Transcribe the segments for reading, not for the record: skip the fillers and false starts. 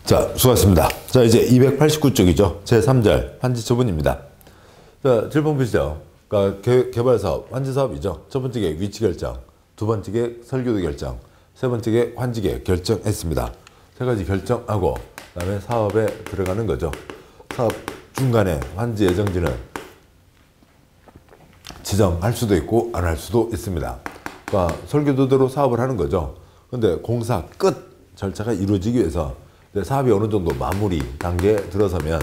자, 수고하셨습니다. 자, 이제 289쪽이죠. 제3절 환지처분입니다. 자, 질문 보시죠. 그러니까 개발사업, 환지사업이죠. 첫 번째 계획 위치 결정, 두 번째 계획 설계도 결정, 세 번째 계획 환지 계획 결정했습니다. 세 가지 결정하고 그다음에 사업에 들어가는 거죠. 사업 중간에 환지 예정지는 지정할 수도 있고 안 할 수도 있습니다. 그러니까 설계도대로 사업을 하는 거죠. 근데 공사 끝 절차가 이루어지기 위해서 사업이 어느 정도 마무리 단계에 들어서면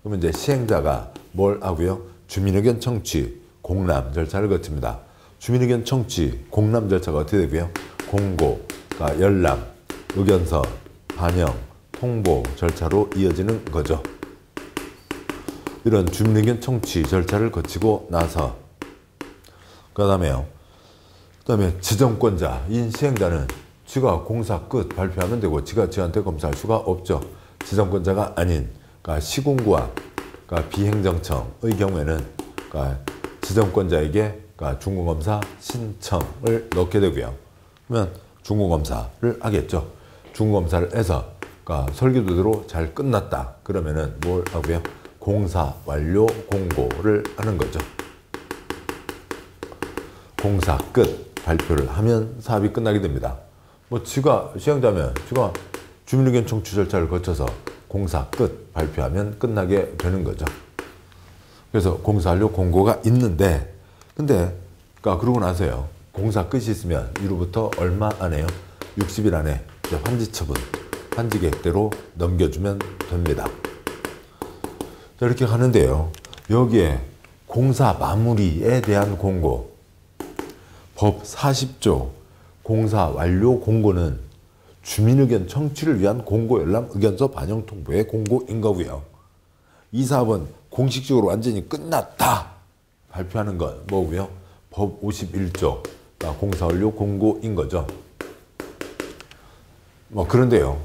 그러면 이제 시행자가 뭘 하고요? 주민의견 청취, 공람 절차를 거칩니다. 주민의견 청취, 공람 절차가 어떻게 되고요? 공고, 그러니까 열람, 의견서, 반영, 통보 절차로 이어지는 거죠. 이런 주민의견 청취 절차를 거치고 나서 그다음에 지정권자인 시행자는 지가 공사 끝 발표하면 되고 지가 지한테 검사할 수가 없죠. 지정권자가 아닌 그러니까 시군구와 그러니까 비행정청의 경우에는 그러니까 지정권자에게 그러니까 중공검사 신청을 넣게 되고요. 그러면 중공검사를 하겠죠. 중공검사를 해서 그러니까 설계도대로 잘 끝났다. 그러면은 뭘 하고요? 공사 완료 공고를 하는 거죠. 공사 끝 발표를 하면 사업이 끝나게 됩니다. 뭐 지가 시행자면 지가 주민의견 청취 절차를 거쳐서 공사 끝 발표하면 끝나게 되는 거죠. 그래서 공사 완료 공고가 있는데 근데 그러니까 그러고 나서요. 공사 끝이 있으면 이로부터 얼마 안에요? 60일 안에 환지 처분, 환지 계획대로 넘겨주면 됩니다. 자, 이렇게 가는데요. 여기에 공사 마무리에 대한 공고 법 40조 공사 완료 공고는 주민의견 청취를 위한 공고 열람 의견서 반영 통보의 공고인 거고요. 이 사업은 공식적으로 완전히 끝났다 발표하는 건 뭐고요? 법 51조 공사 완료 공고인 거죠. 뭐 그런데요.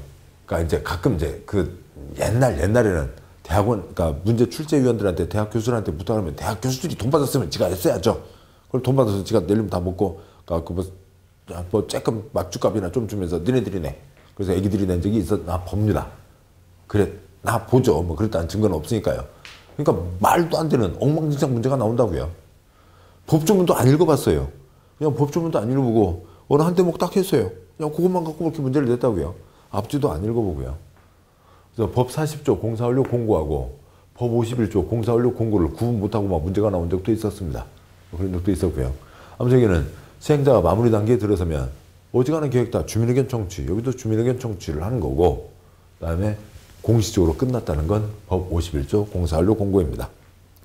그러니까 이제 가끔 이제 그 옛날에는 대학원 그러니까 문제 출제위원들한테 대학 교수들한테 부탁하면 대학 교수들이 돈 받았으면 지가 했어야죠. 그걸 돈 받아서 지가 내려면 다 먹고 그러니까 뭐 조금 막주값이나 좀 주면서 니네들이 내. 그래서 애기들이 낸 적이 있어. 나 봅니다. 그래 나 보죠. 뭐 그랬다는 증거는 없으니까요. 그러니까 말도 안 되는 엉망진창 문제가 나온다고요. 법조문도 안 읽어봤어요. 그냥 법조문도 안 읽어보고 어느 한 대목 딱 했어요. 그냥 그것만 갖고 그렇게 문제를 냈다고요. 앞뒤도 안 읽어보고요. 그래서 법 40조 공사완료 공고하고 법 51조 공사완료 공고를 구분 못하고 막 문제가 나온 적도 있었습니다. 그런 적도 있었고요. 아무튼 여기는 시행자가 마무리 단계에 들어서면 어지간한 계획 다 주민의견 청취, 여기도 주민의견 청취를 하는 거고 그다음에 공식적으로 끝났다는 건 법 51조 공사완료 공고입니다.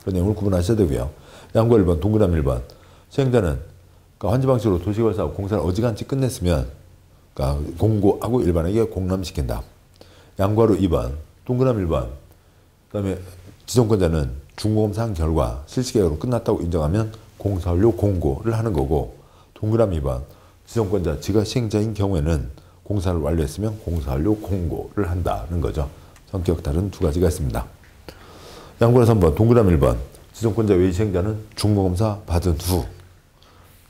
그 내용을 구분하셔야 되고요. 양보 1번, 동그라미 1번. 시행자는 그러니까 환지 방식으로 도시개발 사업 공사를 어지간히 끝냈으면 그러니까 공고하고 일반에게 공람시킨다. 양과로 2번, 동그라미 1번. 그다음에 지정권자는 중공검사한 결과 실시계획으로 끝났다고 인정하면 공사완료 공고를 하는 거고 동그라미 2번 지정권자 지가 시행자인 경우에는 공사를 완료했으면 공사완료 공고를 한다는 거죠. 성격 다른 두 가지가 있습니다. 양보로 3번 동그라미 1번 지정권자 외의 시행자는 중공검사 받은 후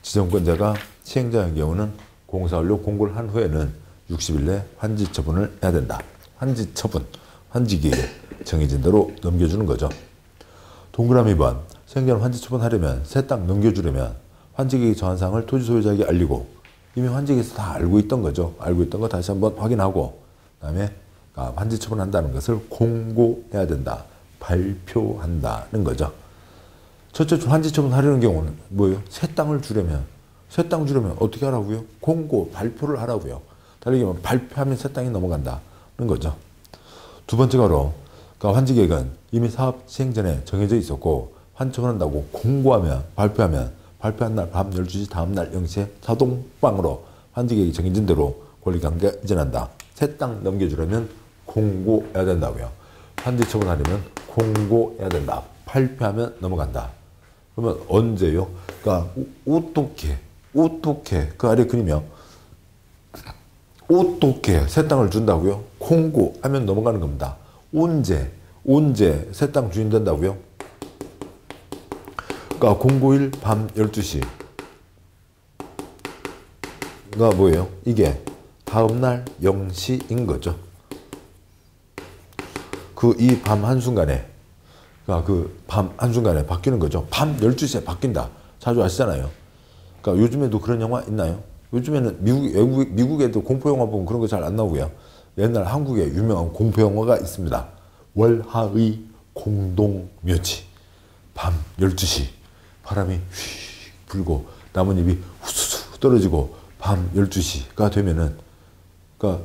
지정권자가 시행자인 경우는 공사완료 공고를 한 후에는 60일 내 환지 처분을 해야 된다. 환지 처분, 환지 기획 정해진 대로 넘겨주는 거죠. 동그라미 2번 시행자는 환지 처분하려면 새 땅 넘겨주려면 환지계획 정한 사항을 토지 소유자에게 알리고 이미 환지계획에서 다 알고 있던 거죠. 알고 있던 거 다시 한번 확인하고 그다음에 환지 처분한다는 것을 공고해야 된다. 발표한다는 거죠. 첫째 환지 처분하려는 경우는 뭐예요? 새 땅을 주려면 어떻게 하라고요? 공고, 발표를 하라고요. 다르게 말하면 발표하면 새 땅이 넘어간다는 거죠. 두 번째가로 그러니까 환지계획은 이미 사업 시행 전에 정해져 있었고 환지 처분한다고 공고하면 발표한 날 밤 12시 다음 날 0시에 자동방으로 환지계획이 정해진 대로 권리관계가 이전한다. 새 땅 넘겨주려면 공고해야 된다고요. 환지 처분하려면 공고해야 된다. 발표하면 넘어간다. 그러면 언제요? 그러니까 어떻게 그 아래 그리면 어떻게 새 땅을 준다고요? 공고하면 넘어가는 겁니다. 언제 새 땅 주인 된다고요? 그러니까 공고일 밤 12시가 뭐예요? 이게 다음날 0시인 거죠. 이 밤 한순간에, 그러니까 그 밤 한순간에 바뀌는 거죠. 밤 12시에 바뀐다. 자주 아시잖아요. 그러니까 요즘에도 그런 영화 있나요? 요즘에는 미국에도 공포영화 보면 그런 거 잘 안 나오고요. 옛날 한국에 유명한 공포영화가 있습니다. 월하의 공동묘지. 밤 12시 바람이 휘 불고 나뭇잎이 후수수 떨어지고 밤 12시가 되면은, 그러니까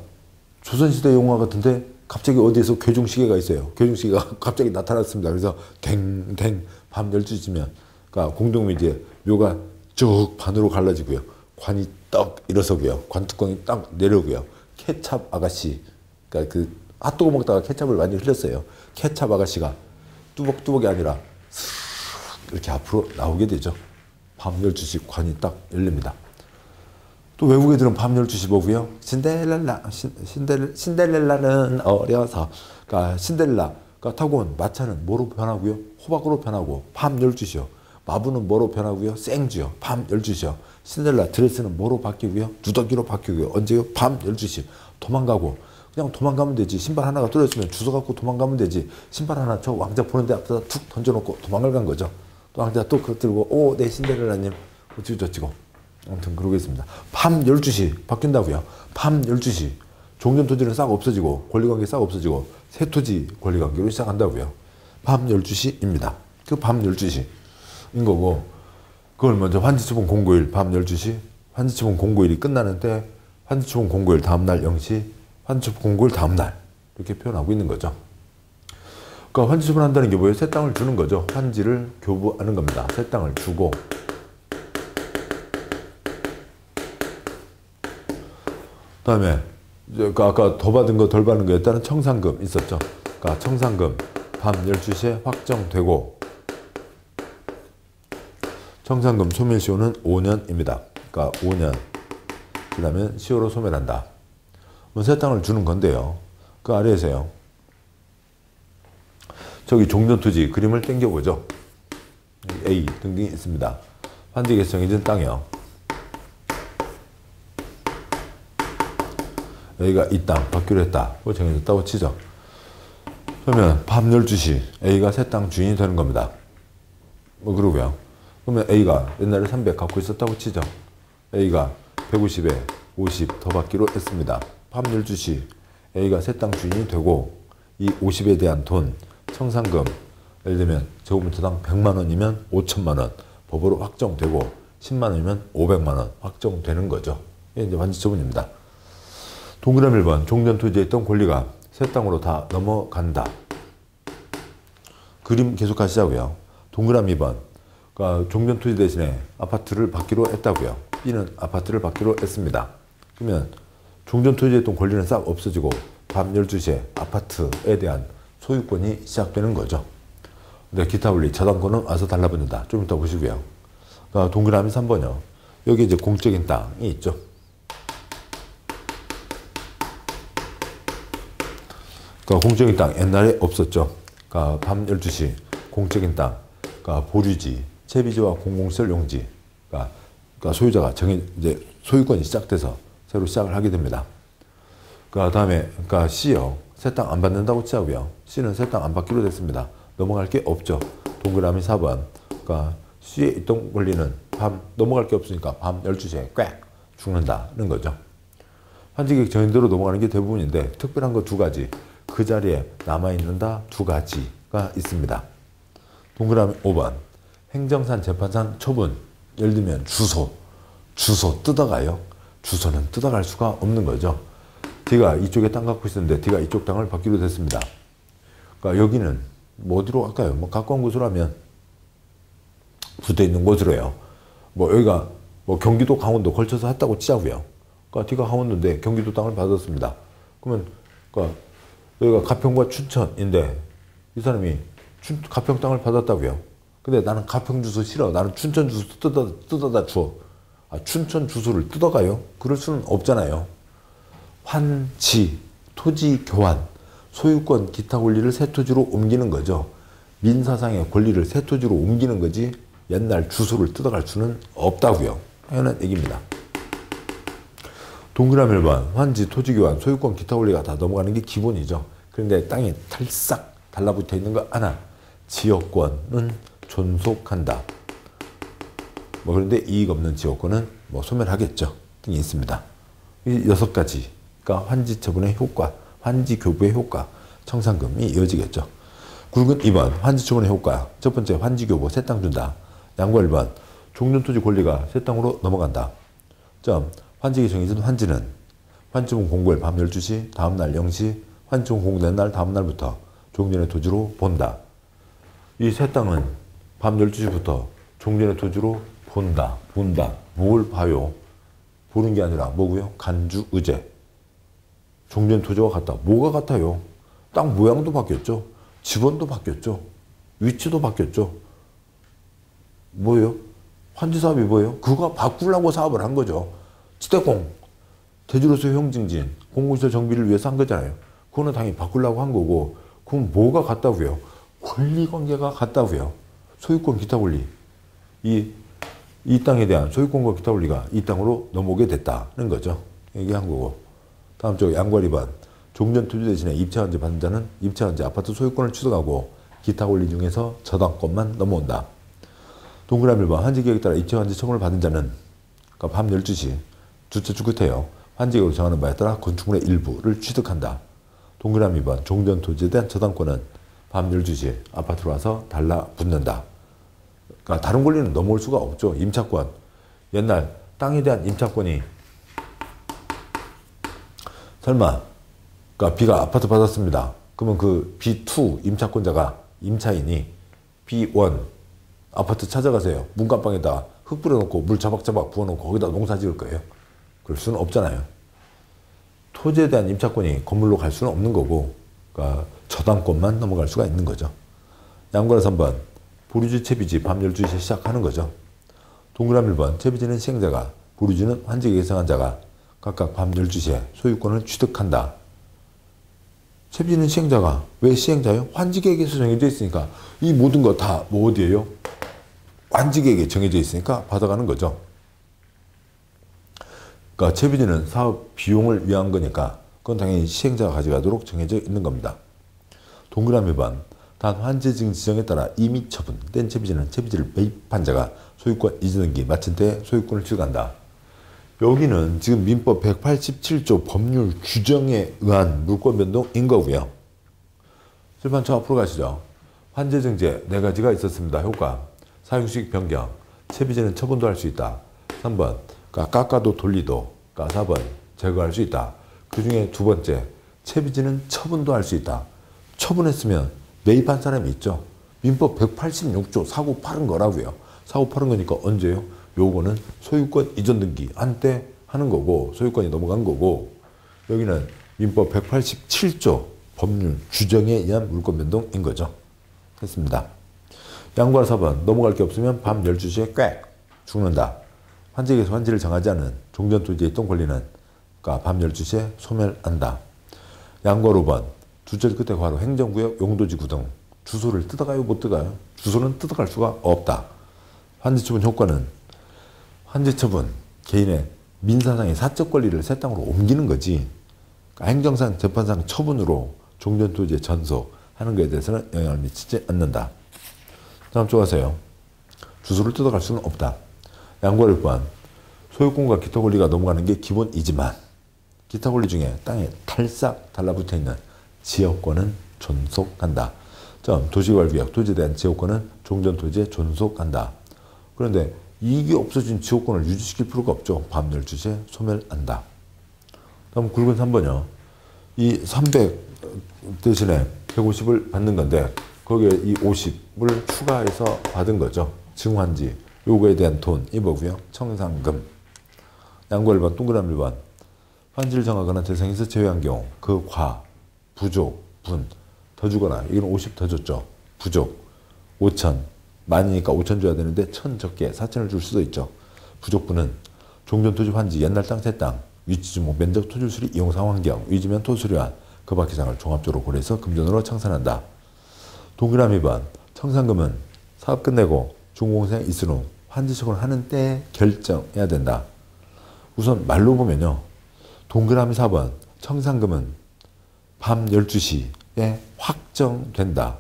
조선시대 영화 같은데 갑자기 어디에서 괴종시계가 있어요. 괴종시계가 갑자기 나타났습니다. 그래서 댕댕 밤 12시면 그러니까 공동묘지에 묘가 쭉 반으로 갈라지고요. 관이 떡 일어서고요. 관뚜껑이 딱 내려오고요. 케찹 아가씨, 그러니까 그 핫도그 먹다가 케찹을 많이 흘렸어요. 케찹 아가씨가 뚜벅뚜벅이 아니라 슥 이렇게 앞으로 나오게 되죠. 밤 12시 관이 딱 열립니다. 또 외국 애들은 밤 12시 보고요. 신데렐라는 어려서, 그러니까 신데렐라가 타고 온 마차는 뭐로 변하고요? 호박으로 변하고 밤 12시요. 마부는 뭐로 변하고요? 생쥐요. 밤 12시요. 신데렐라 드레스는 뭐로 바뀌고요? 누더기로 바뀌고요. 언제요? 밤 12시. 도망가고, 그냥 도망가면 되지. 신발 하나가 뚫렸으면 주워갖고 도망가면 되지. 신발 하나 저 왕자 보는데 앞에다 툭 던져놓고 도망을 간 거죠. 또 왕자 또 그거 들고, 오, 네 신데렐라님. 어찌고저찌고. 아무튼 그러고 있습니다. 밤 12시 바뀐다고요. 밤 12시. 종전토지는 싹 없어지고, 권리관계 싹 없어지고, 새토지 권리관계로 시작한다고요. 밤 12시입니다. 그 밤 12시인 거고, 그걸 먼저 환지초봉 공고일 밤 12시, 환지초봉 공고일이 끝나는 때, 환지초봉 공고일 다음날 0시, 환지초봉 공고일 다음날. 이렇게 표현하고 있는 거죠. 그러니까 환지초봉 한다는 게 뭐예요? 새 땅을 주는 거죠. 환지를 교부하는 겁니다. 새 땅을 주고, 그다음에 아까 더 받은 거 덜 받은 거에 따른 청산금 있었죠. 그러니까 청산금 밤 12시에 확정되고, 청산금 소멸시효는 5년입니다. 그러니까 5년 그다음에 시효로 소멸한다. 새 땅을 주는 건데요. 그 아래에서요. 저기 종전토지 그림을 당겨보죠. A 등등이 있습니다. 환지에서 정해진 땅이요. A가 이 땅 받기로 했다고 정해졌다고 치죠. 그러면 밤 12시 A가 새 땅 주인이 되는 겁니다. 뭐 그러고요. 그러면 A가 옛날에 300 갖고 있었다고 치죠. A가 150에 50 더 받기로 했습니다. 밤 12시 A가 새 땅 주인이 되고, 이 50에 대한 돈, 청산금, 예를 들면 제곱미터당 100만 원이면 5천만 원 법으로 확정되고, 10만 원이면 500만 원 확정되는 거죠. 이게 이제 환지처분입니다. 동그라미 1번, 종전토지에 있던 권리가 새 땅으로 다 넘어간다. 그림 계속 하시자고요. 동그라미 2번, 그러니까 종전토지 대신에 아파트를 받기로 했다고요. B는 아파트를 받기로 했습니다. 그러면 종전토지에 있던 권리는 싹 없어지고 밤 12시에 아파트에 대한 소유권이 시작되는 거죠. 근데 기타 권리, 저당권은 와서 달라붙는다. 좀 이따 보시고요. 그러니까 동그라미 3번이요. 여기 이제 공적인 땅이 있죠. 그러니까 공적인 땅 옛날에 없었죠. 그러니까 밤 12시 공적인 땅, 그러니까 보류지, 채비지와 공공시설 용지, 그러니까 소유자가 이제 소유권이 시작돼서 새로 시작을 하게 됩니다. 그 다음에 그러니까 C요. 새 땅 안 받는다고 치자고요. C는 새 땅 안 받기로 됐습니다. 넘어갈 게 없죠. 동그라미 4번. 그러니까 C에 있던 권리는 밤 넘어갈 게 없으니까 밤 12시에 꽉 죽는다는 거죠. 환지계획 정인대로 넘어가는 게 대부분인데, 특별한 거 두 가지. 그 자리에 남아있는다 두 가지가 있습니다. 동그라미 5번. 행정산, 재판산, 처분. 예를 들면 주소 뜯어가요. 주소는 뜯어갈 수가 없는 거죠. D가 이쪽에 땅 갖고 있었는데 D가 이쪽 땅을 받기로 됐습니다. 그러니까 여기는 뭐 어디로 갈까요? 뭐 가까운 곳으로 하면 붙어 있는 곳으로요. 뭐 여기가 뭐 경기도, 강원도 걸쳐서 했다고 치자고요. 그러니까 D가 강원도인데 경기도 땅을 받았습니다. 그러면 그러니까 여기가 가평과 춘천인데 이 사람이 가평 땅을 받았다고요. 근데 나는 가평 주소 싫어. 나는 춘천 주소 뜯어다 줘. 춘천 주소를 뜯어가요? 그럴 수는 없잖아요. 환지, 토지 교환, 소유권, 기타 권리를 새 토지로 옮기는 거죠. 민사상의 권리를 새 토지로 옮기는 거지 옛날 주소를 뜯어갈 수는 없다고요. 하는 얘기입니다. 동그라미 1번, 환지, 토지 교환, 소유권, 기타 권리가 다 넘어가는 게 기본이죠. 그런데 땅이 탈싹 달라붙어 있는 거 하나. 지역권은 존속한다. 뭐 그런데 이익 없는 지역권은 뭐 소멸하겠죠. 등이 있습니다. 이 6가지가 환지 처분의 효과, 환지 교부의 효과, 청산금이 이어지겠죠. 굵은 2번 환지 처분의 효과. 첫 번째 환지 교부 새 땅 준다. 양과 1번 종전 토지 권리가 새 땅으로 넘어간다. 점 환지기 정해진 환지는 환지분 공고일 밤 12시 다음날 0시 환지분 공고된 날 다음날부터 종전의 토지로 본다. 이 새 땅은 밤 12시부터 종전의 토지로 본다. 뭘 봐요? 보는 게 아니라 뭐고요? 간주, 의제. 종전 토지와 같다. 뭐가 같아요? 땅 모양도 바뀌었죠. 지번도 바뀌었죠. 위치도 바뀌었죠. 뭐예요? 환지 사업이 뭐예요? 그거 바꾸려고 사업을 한 거죠. 지대공, 대주로서 효용증진, 공공시설 정비를 위해서 한 거잖아요. 그거는 당연히 바꾸려고 한 거고, 그럼 뭐가 같다고요? 권리관계가 같다고요. 소유권 기타 권리. 이 땅에 대한 소유권과 기타 권리가 이 땅으로 넘어오게 됐다는 거죠. 얘기한 거고. 다음 쪽 양과 2번. 종전 토지 대신에 입찰환지 받는 자는 입찰환지 아파트 소유권을 취득하고 기타 권리 중에서 저당권만 넘어온다. 동그라미 1번. 환지 계획에 따라 입찰환지 처분을 받은 자는 그러니까 밤 12시 주최 끝에요. 환지 계획으로 정하는 바에 따라 건축물의 일부를 취득한다. 동그라미 2번. 종전 토지에 대한 저당권은 밤 12시에 아파트로 와서 달라붙는다. 그러니까 다른 권리는 넘어올 수가 없죠. 임차권. 옛날 땅에 대한 임차권이 설마 그러니까 B가 아파트 받았습니다. 그러면 그 B2 임차권자가 임차인이 B1 아파트 찾아가세요. 문간방에다 흙 뿌려놓고 물 자박자박 부어놓고 거기다 농사 지을 거예요. 그럴 수는 없잖아요. 토지에 대한 임차권이 건물로 갈 수는 없는 거고 그러니까 저당권만 넘어갈 수가 있는 거죠. 양과 3번. 보류지 채비지 밤 12시에 시작하는 거죠. 동그라미 1번. 채비지는 시행자가 보류지는 환지에 예상한 자가 각각 밤 12시에 소유권을 취득한다. 채비지는 시행자가 왜 시행자예요? 환지계획에서 정해져 있으니까 이 모든 거 다 뭐 어디예요? 환지계획에 정해져 있으니까 받아가는 거죠. 그러니까 채비지는 사업 비용을 위한 거니까 그건 당연히 시행자가 가져가도록 정해져 있는 겁니다. 동그라미 1번. 단 환지 지정에 따라 이미 처분된 채비지는 채비지를 매입한 자가 소유권 이전 등기 마친 때 소유권을 취득한다. 여기는 지금 민법 187조 법률 규정에 의한 물권 변동인 거고요. 실판 저 앞으로 가시죠. 환지 정제 4가지가 있었습니다. 효과. 사용식 변경. 채비지는 처분도 할 수 있다. 3번. 깎아도 돌리도. 4번. 제거할 수 있다. 그 중에 두 번째. 채비지는 처분도 할 수 있다. 처분했으면 매입한 사람이 있죠. 민법 186조 사고 팔은 거라고요. 사고 팔은 거니까 언제요? 요거는 소유권 이전 등기 한때 하는 거고 소유권이 넘어간 거고 여기는 민법 187조 법률 규정에 의한 물권 변동인 거죠. 됐습니다. 양과 4번. 넘어갈 게 없으면 밤 12시에 꽥 죽는다. 환지에서 환지를 정하지 않은 종전 토지에 있던 권리는 밤 12시에 소멸한다. 양과 5번. 주절 끝에 괄호 행정구역 용도지구 등 주소를 뜯어가요? 못 뜯어가요? 주소는 뜯어갈 수가 없다. 환지처분 효과는 환지처분 개인의 민사상의 사적 권리를 새 땅으로 옮기는 거지 그러니까 행정상 재판상 처분으로 종전 토지에 전소하는 것에 대해서는 영향을 미치지 않는다. 다음 쪽 하세요. 주소를 뜯어갈 수는 없다. 양과 6번. 소유권과 기타 권리가 넘어가는 게 기본이지만 기타 권리 중에 땅에 탈싹 달라붙어 있는 지역권은 존속한다. 도시개발구역 토지에 대한 지역권은 종전 토지에 존속한다. 그런데 이익이 없어진 지역권을 유지시킬 필요가 없죠. 밤 12시에 소멸한다. 다음 굵은 3번이요. 이 300 대신에 150을 받는 건데 거기에 이 50을 추가해서 받은 거죠. 증환지 요거에 대한 돈 이거고요. 청산금. 양과 1번 동그라미 1번. 환지를 정하거나 대상에서 제외한 경우 그 과, 부족, 분 더 주거나 이건 50 더 줬죠. 부족 5천 많이니까 5천 줘야 되는데 1,000 적게 4천을 줄 수도 있죠. 부족분은 종전토지 환지 옛날 땅 새 땅 위치 주목 면적 토지 수리 이용 상환경 위지면 토수리와 그 밖의 사항을 종합적으로 고려해서 금전으로 청산한다. 동그라미 2번. 청산금은 사업 끝내고 준공생 있은 후 환지처분을 하는 때 결정해야 된다. 우선 말로 보면요. 동그라미 4번. 청산금은 밤 12시 확정된다.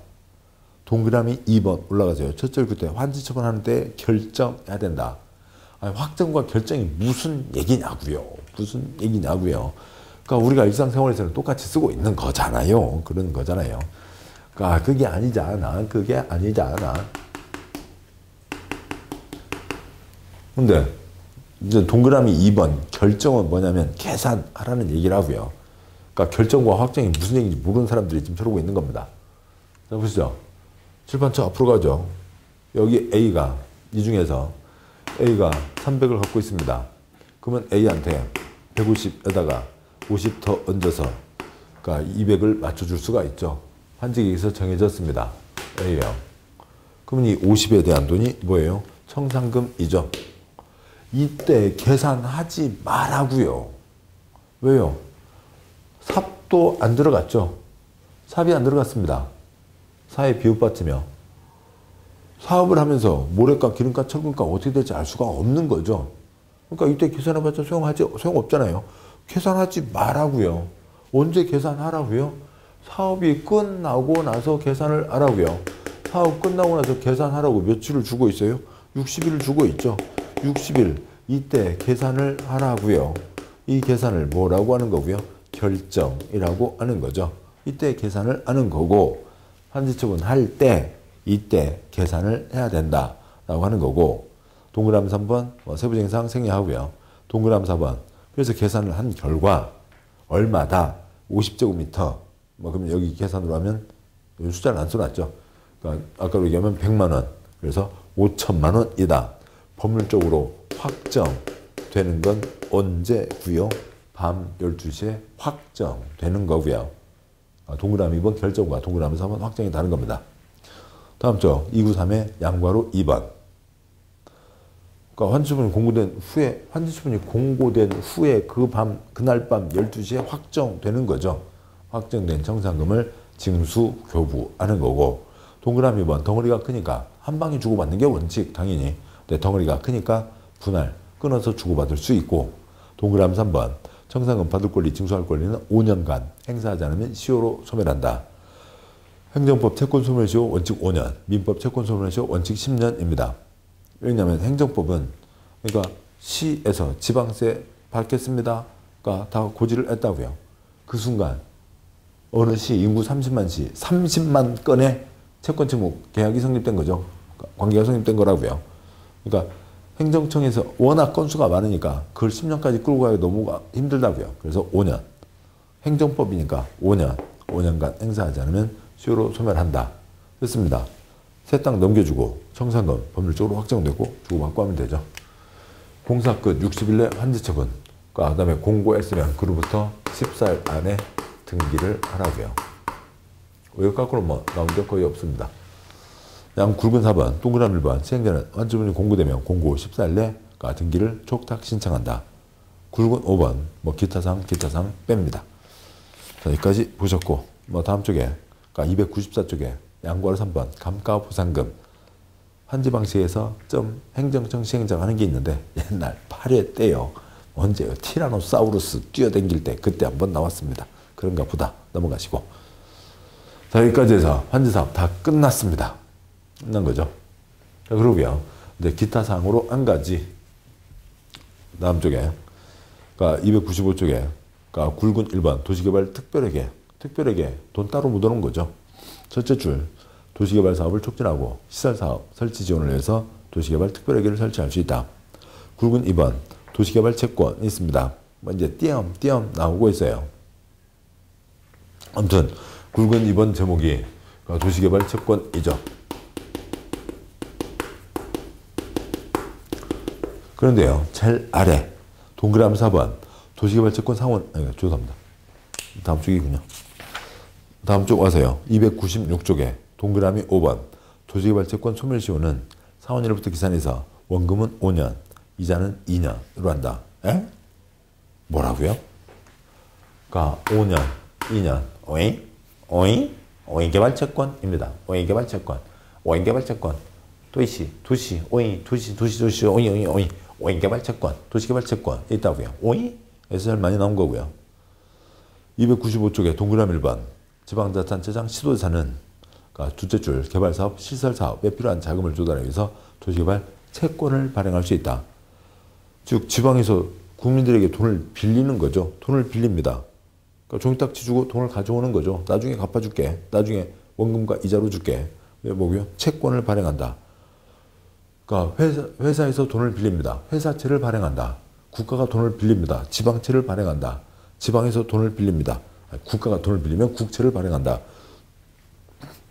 동그라미 2번 올라가세요. 첫 절 그때 환지 처분하는 때 결정해야 된다. 아니, 확정과 결정이 무슨 얘기냐고요. 무슨 얘기냐고요. 그러니까 우리가 일상생활에서는 똑같이 쓰고 있는 거잖아요. 그런 거잖아요. 그러니까 그게 아니잖아. 그게 아니잖아. 근데 이제 동그라미 2번 결정은 뭐냐면 계산하라는 얘기라고요. 그러니까 결정과 확정이 무슨 얘기인지 모르는 사람들이 지금 저러고 있는 겁니다. 자, 보시죠. 칠판처 앞으로 가죠. 여기 A가 이 중에서 A가 300을 갖고 있습니다. 그러면 A한테 150에다가 50 더 얹어서 그러니까 200을 맞춰줄 수가 있죠. 환지가 여기서 정해졌습니다. A요. 그러면 이 50에 대한 돈이 뭐예요? 청산금이죠. 이때 계산하지 말라고요. 왜요? 삽도 안 들어갔죠. 삽이 안 들어갔습니다. 사의 비읍받침이요. 사업을 하면서 모래값, 기름값, 철근값 어떻게 될지 알 수가 없는 거죠. 그러니까 이때 계산해봤자 소용없잖아요. 계산하지 말라고요. 언제 계산하라고요? 사업이 끝나고 나서 계산을 하라고요. 사업 끝나고 나서 계산하라고 며칠을 주고 있어요? 60일을 주고 있죠. 60일 이때 계산을 하라고요. 이 계산을 뭐라고 하는 거고요? 결정이라고 하는 거죠. 이때 계산을 하는 거고 환지처분 할 때 이때 계산을 해야 된다라고 하는 거고 동그라미 3번 세부정의사항 생략하고요. 동그라미 4번 그래서 계산을 한 결과 얼마다 50제곱미터 그러면 여기 계산으로 하면 숫자를 안 써놨죠. 그러니까 아까로 얘기하면 100만 원 그래서 5천만 원이다. 법률적으로 확정되는 건 언제고요? 밤 12시에 확정되는 거고요. 동그라미 2번 결정과 동그라미 3번 확정이 다른 겁니다. 다음 쪽 293의 양괄호 2번. 그러니까 환지처분이 공고된 후에 환지처분이 공고된 후에 그날 밤 12시에 확정되는 거죠. 확정된 청산금을 징수 교부하는 거고 동그라미 2번 덩어리가 크니까 한 방에 주고받는 게 원칙 당연히. 근데 덩어리가 크니까 분할 끊어서 주고받을 수 있고 동그라미 3번 청산금 받을 권리, 징수할 권리는 5년간 행사하지 않으면 시효로 소멸한다. 행정법 채권소멸시효 원칙 5년, 민법 채권소멸시효 원칙 10년입니다. 왜냐하면 행정법은 그러니까 시에서 지방세 받겠습니다가 다 고지를 했다고요. 그 순간 어느 시 인구 30만 시 30만 건의 채권 채무 계약이 성립된 거죠. 관계가 성립된 거라고요. 그러니까 행정청에서 워낙 건수가 많으니까 그걸 10년까지 끌고 가기 너무 힘들다고요. 그래서 5년. 행정법이니까 5년간 행사하지 않으면 시효로 소멸한다. 됐습니다. 새 땅 넘겨주고 청산금 법률적으로 확정되고 주고받고 하면 되죠. 공사 끝 60일 내 환지처분. 그 다음에 공고했으면 그로부터 14일 안에 등기를 하라고요. 외국 갖고는 뭐 나온 게 거의 없습니다. 양 굵은 4번, 동그라미 1번, 시행자는 환지처분이 공고되면 공고 14일 내 등기를 촉탁 신청한다. 굵은 5번, 기타사항 뺍니다. 자, 여기까지 보셨고, 다음 쪽에, 294쪽에 양괄호 3번, 감가보상금. 환지 방식에서 행정청 시행자가 하는 게 있는데, 옛날 8회 때요. 언제요? 티라노사우루스 뛰어댕길 때, 그때 한번 나왔습니다. 그런가 보다. 넘어가시고. 자, 여기까지 해서 환지사업 다 끝났습니다. 끝난 거죠. 그러고요. 이제 기타 사항으로 한 가지. 다음 쪽에, 295쪽에, 굵은 1번 도시개발 특별하게 돈 따로 묻어놓은 거죠. 첫째 줄, 도시개발 사업을 촉진하고 시설사업 설치 지원을 위해서 도시개발 특별회계를 설치할 수 있다. 굵은 2번 도시개발 채권이 있습니다. 이제 띄엄 나오고 있어요. 아무튼 굵은 2번 제목이 도시개발 채권이죠. 그런데요, 제일 아래 동그라미 4번 도시개발 채권 상원, 죄송합니다. 다음 쪽이군요. 다음 쪽 와서요. 296쪽에 동그라미 5번 도시개발 채권 소멸시효는 상환일로부터 기산해서 원금은 5년, 이자는 2년으로 한다. 에? 뭐라고요? 그러니까 5년, 2년, 오잉 개발채권입니다. 오잉 개발채권. 도시, 오잉 개발채권, 도시개발채권 있다고요. 오잉? 에서 제일 많이 나온 거고요. 295쪽에 동그라미 1번 지방자치단체장 시도지사는 그러니까 둘째 줄 개발사업, 시설사업에 필요한 자금을 조달하기 위해서 도시개발 채권을 발행할 수 있다. 즉 지방에서 국민들에게 돈을 빌리는 거죠. 돈을 빌립니다. 그러니까 종이딱지 주고 돈을 가져오는 거죠. 나중에 갚아줄게. 나중에 원금과 이자로 줄게. 뭐고요? 채권을 발행한다. 그러니까 회사에서 돈을 빌립니다. 회사채를 발행한다. 국가가 돈을 빌립니다. 지방채를 발행한다. 지방에서 돈을 빌립니다. 국가가 돈을 빌리면 국채를 발행한다.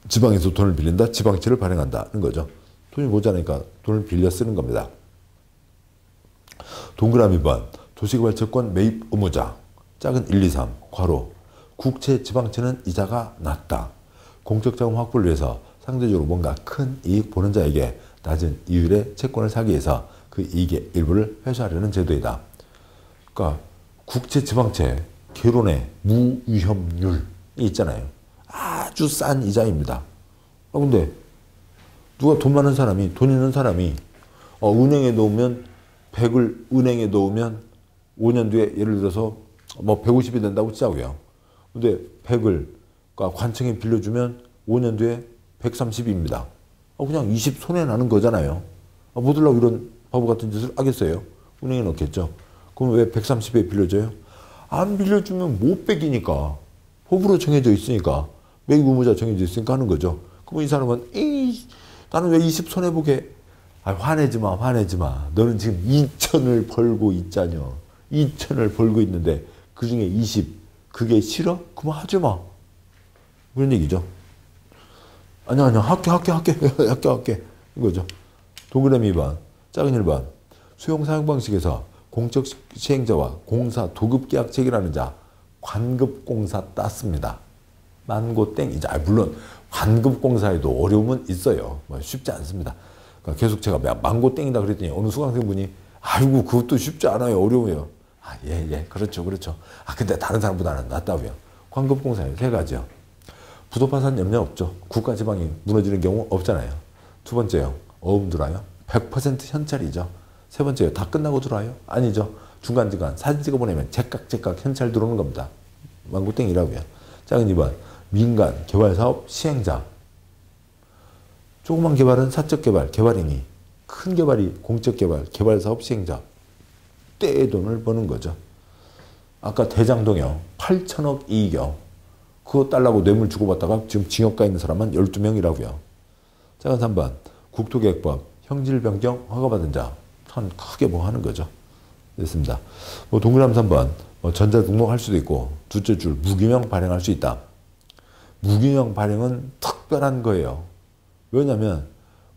지방에서 돈을 빌린다. 지방채를 발행한다는 거죠. 돈이 모자라니까 돈을 빌려 쓰는 겁니다. 동그라미 번 도시개발 채권 매입 의무자 작은 1, 2, 3 괄호 국채 지방채는 이자가 낮다. 공적자금 확보를 위해서 상대적으로 뭔가 큰 이익 보는 자에게 낮은 이율의 채권을 사기 위해서 그 이익의 일부를 회수하려는 제도이다. 그러니까 국채 지방채 개론의 무위험률이 있잖아요. 아주 싼 이자입니다. 근데 누가 돈 많은 사람이 돈 있는 사람이 은행에 넣으면 100을 은행에 넣으면 5년 뒤에 예를 들어서 뭐 150이 된다고 치자고요. 근데 100을 관청에 빌려주면 5년 뒤에 130입니다. 그냥 20 손해나는 거잖아요. 못 들라고 이런 바보 같은 짓을 하겠어요? 은행에 넣겠죠. 그럼 왜 130에 빌려줘요? 안 빌려주면 못 빼기니까. 법으로 정해져 있으니까. 매입 의무자 정해져 있으니까 하는 거죠. 그럼 이 사람은 나는 왜 20 손해보게. 화내지 마, 화내지 마. 너는 지금 2천을 벌고 있잖여. 2천을 벌고 있는데 그 중에 20 그게 싫어? 그만 하지 마. 그런 얘기죠. 아니야 할게 이거죠. 동그라미 2번 작은 1번 수용 사용 방식에서 공적 시행자와 공사 도급 계약 체결하는 자 관급공사 땄습니다. 만고 땡 이자. 물론 관급공사에도 어려움은 있어요. 쉽지 않습니다. 그러니까 계속 제가 만고 땡이다 그랬더니 어느 수강생분이 아이고 그것도 쉽지 않아요. 어려워요. 예 그렇죠. 근데 다른 사람보다는 낫다고요. 관급공사에 세 가지요. 부도파산 염려 없죠. 국가 지방이 무너지는 경우 없잖아요. 두 번째요. 어음 들어와요. 100% 현찰이죠. 세 번째요. 다 끝나고 들어와요. 아니죠. 중간중간 사진 찍어 보내면 제깍 현찰 들어오는 겁니다. 만고땡이라고요. 작은 2번 민간 개발사업 시행자. 조그만 개발은 사적 개발, 개발행위. 큰 개발이 공적 개발, 개발사업 시행자. 때의 돈을 버는 거죠. 아까 대장동이요. 8천억 이익이요. 그거 달라고 뇌물 주고받다가 지금 징역 가 있는 사람은 12명이라고요. 작은 3번 국토계획법 형질 변경 허가받은 자. 참 크게 뭐 하는 거죠. 됐습니다. 동그라미 3번 전자등록할 수도 있고 둘째 줄 무기명 발행할 수 있다. 무기명 발행은 특별한 거예요. 왜냐하면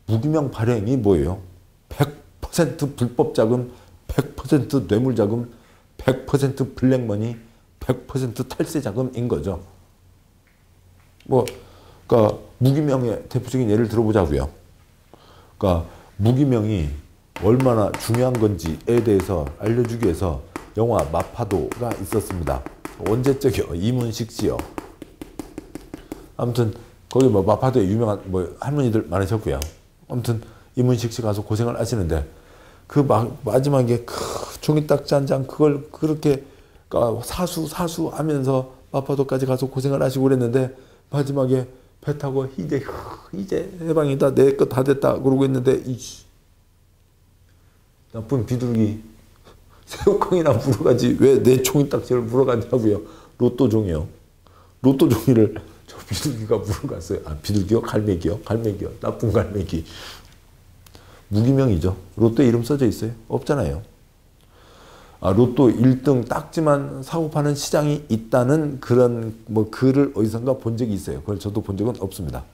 무기명 발행이 뭐예요? 100% 불법 자금, 100% 뇌물 자금, 100% 블랙머니, 100% 탈세 자금인 거죠. 그러니까 무기명의 대표적인 예를 들어보자고요. 그러니까 무기명이 얼마나 중요한 건지에 대해서 알려주기 위해서 영화 마파도가 있었습니다. 언제적이요? 이문식 씨요. 아무튼 거기 마파도에 유명한 할머니들 많으셨고요. 아무튼 이문식 씨 가서 고생을 하시는데 그 마지막에 종이딱지 한 장 그걸 그렇게 사수 하면서 마파도까지 가서 고생을 하시고 그랬는데 마지막에 배 타고 이제 해방이다 내 거 다 됐다 그러고 있는데 나쁜 비둘기 새우깡이나 물어가지 왜 내 종이딱지를 물어가냐고요. 로또 종이를 저 비둘기가 물어갔어요. 비둘기요? 갈매기요? 나쁜 갈매기. 무기명이죠. 로또 이름 써져 있어요? 없잖아요. 로또 1등 딱지만 사고 파는 시장이 있다는 그런 글을 어디선가 본 적이 있어요. 그걸 저도 본 적은 없습니다.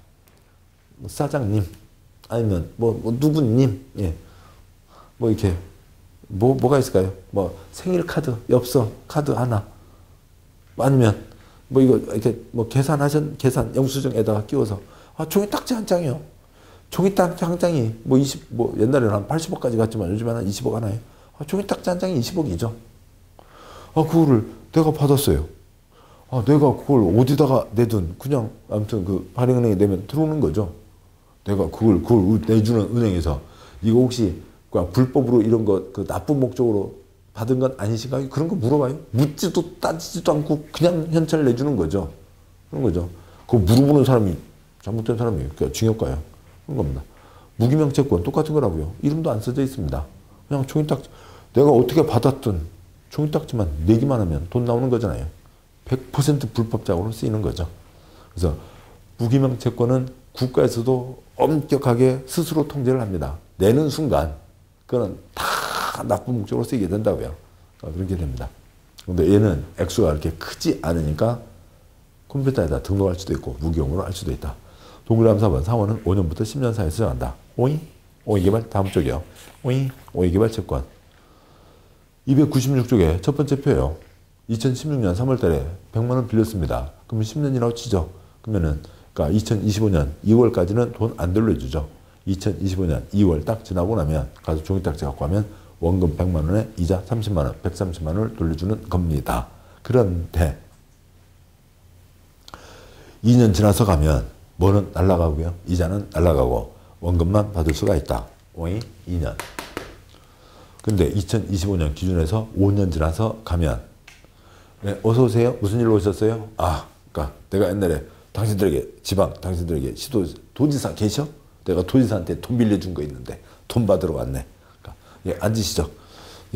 사장님 아니면 누구님 이렇게 뭐가 있을까요? 생일 카드, 엽서 카드 하나 아니면 이거 이렇게 계산 영수증에다가 끼워서 종이 딱지 한 장이요. 종이 딱지 한 장이 20 옛날에는 한 80억까지 갔지만 요즘에는 한 20억 하나요. 종이 딱지 한 장이 20억이죠. 그거를 내가 받았어요. 내가 그걸 어디다가 내든 그냥 아무튼 그 발행은행에 내면 들어오는 거죠. 내가 그걸 내주는 은행에서 이거 혹시 불법으로 이런 거 나쁜 목적으로 받은 건 아니신가요? 그런 거 물어봐요. 묻지도 따지지도 않고 그냥 현찰 내주는 거죠. 그런 거죠. 그거 물어보는 사람이 잘못된 사람이 그러니까 징역가요. 그런 겁니다. 무기명 채권 똑같은 거라고요. 이름도 안 써져 있습니다. 그냥 종이딱지 내가 어떻게 받았든 종이딱지만 내기만 하면 돈 나오는 거잖아요. 100% 불법적으로 쓰이는 거죠. 그래서 무기명 채권은 국가에서도 엄격하게 스스로 통제를 합니다. 내는 순간 그거는 다 나쁜 목적으로 쓰이게 된다고요. 그렇게 됩니다. 근데 얘는 액수가 그렇게 크지 않으니까 컴퓨터에다 등록할 수도 있고 무기용으로 할 수도 있다. 동그라미 4번 상호는 5년부터 10년 사이에 수정한다. 오이? 오이개발 다음 쪽이요. 오이? 오이개발 채권. 296쪽에 첫 번째 표요. 2016년 3월 달에 100만 원 빌렸습니다. 그러면 10년이라고 치죠. 그러면은 그러니까 2025년 2월까지는 돈 안 돌려주죠. 2025년 2월 딱 지나고 나면 가서 종이딱지 갖고 가면 원금 100만 원에 이자 30만 원, 130만 원을 돌려주는 겁니다. 그런데 2년 지나서 가면 뭐는 날라가고요. 이자는 날라가고 원금만 받을 수가 있다. 오이 2년. 근데 2025년 기준에서 5년 지나서 가면 네, 어서 오세요. 무슨 일로 오셨어요? 아, 그러니까 내가 옛날에 당신들에게 당신들에게 도지사 계셔? 내가 도지사한테 돈 빌려준 거 있는데 돈 받으러 왔네. 그러니까, 예, 앉으시죠.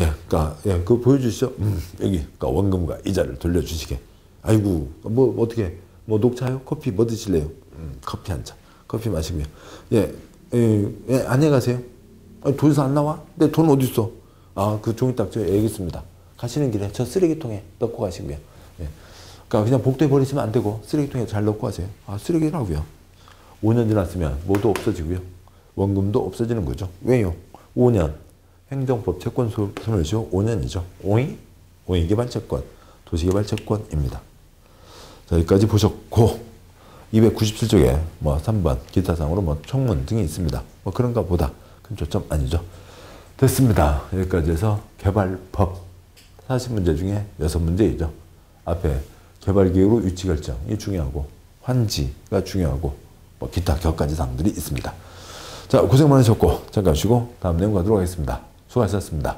예, 그러니까 예, 그거 보여주시죠. 여기 그러니까 원금과 이자를 돌려주시게. 아이고, 뭐 어떻게 뭐 녹차요? 커피 뭐 드실래요? 커피 한 잔. 커피 마시고요. 예, 예, 안녕히 가세요. 아니, 도지사 안 나와? 내 돈 어디 있어? 아, 그 종이딱지 여기 있습니다. 가시는 길에 저 쓰레기통에 넣고 가시고요. 예. 그러니까 그냥 복도에 버리시면 안 되고 쓰레기통에 잘 넣고 가세요. 아, 쓰레기라고요. 5년 지났으면 모두 없어지고요. 원금도 없어지는 거죠. 왜요? 5년. 행정법 채권 소멸시효 5년이죠. 오이 개발 채권, 도시개발 채권입니다. 자, 여기까지 보셨고 297쪽에 뭐 3번 기타 사항으로 뭐 청문 등이 있습니다. 뭐 그런가 보다. 큰 초점 아니죠. 됐습니다. 여기까지 해서 개발법 40문제 중에 6문제이죠. 앞에 개발기획으로 유치결정이 중요하고 환지가 중요하고 뭐 기타 격가지 사항들이 있습니다. 자, 고생 많으셨고 잠깐 쉬고 다음 내용 가도록 하겠습니다. 수고하셨습니다.